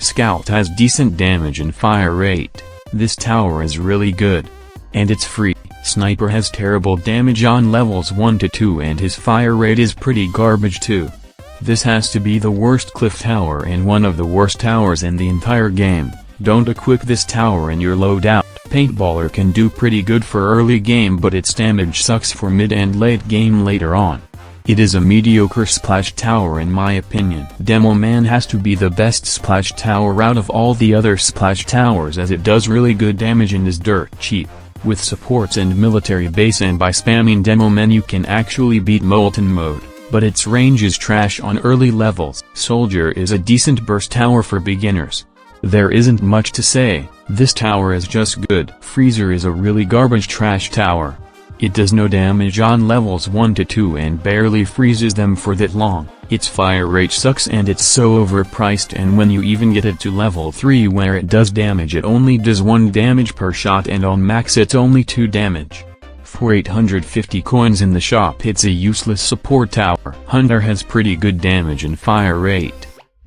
Scout has decent damage and fire rate. This tower is really good. And it's free. Sniper has terrible damage on levels 1 to 2 and his fire rate is pretty garbage too. This has to be the worst cliff tower and one of the worst towers in the entire game. Don't equip this tower in your loadout. Paintballer can do pretty good for early game, but its damage sucks for mid and late game later on. It is a mediocre splash tower in my opinion. Demo Man has to be the best splash tower out of all the other splash towers, as it does really good damage and is dirt cheap. With supports and military base, and by spamming Demo Man you can actually beat Molten Mode, but its range is trash on early levels. Soldier is a decent burst tower for beginners. There isn't much to say, this tower is just good. Freezer is a really garbage trash tower. It does no damage on levels 1 to 2 and barely freezes them for that long. Its fire rate sucks and it's so overpriced, and when you even get it to level 3 where it does damage, it only does 1 damage per shot, and on max it's only 2 damage. For 850 coins in the shop it's a useless support tower. Hunter has pretty good damage and fire rate.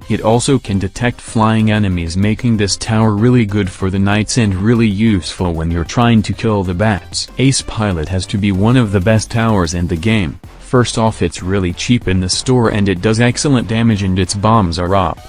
It also can detect flying enemies, making this tower really good for the nights and really useful when you're trying to kill the bats. Ace Pilot has to be one of the best towers in the game. First off, it's really cheap in the store and it does excellent damage and its bombs are up.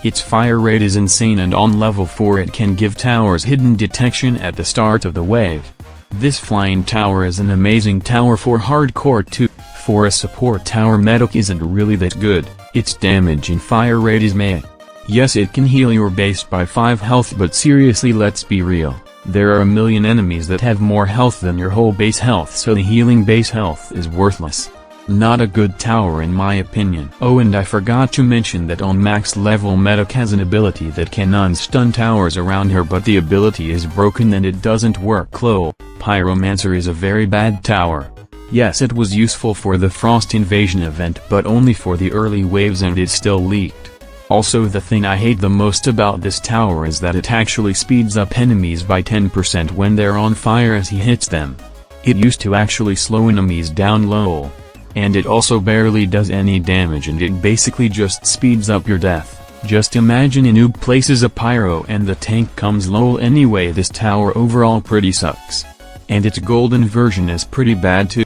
Its fire rate is insane, and on level 4 it can give towers hidden detection at the start of the wave. This flying tower is an amazing tower for hardcore too. For a support tower, Medic isn't really that good. Its damage and fire rate is meh. Yes, it can heal your base by 5 health, but seriously, let's be real. There are a million enemies that have more health than your whole base health, so the healing base health is worthless. Not a good tower in my opinion. Oh, and I forgot to mention that on max level Medic has an ability that can unstun towers around her, but the ability is broken and it doesn't work. Lol. Pyromancer is a very bad tower. Yes, it was useful for the Frost Invasion event, but only for the early waves, and it still leaked. Also, the thing I hate the most about this tower is that it actually speeds up enemies by 10% when they're on fire as he hits them. It used to actually slow enemies down. Lol. And it also barely does any damage, and it basically just speeds up your death. Just imagine a noob places a pyro and the tank comes. Lol. Anyway, this tower overall pretty sucks. And its golden version is pretty bad too.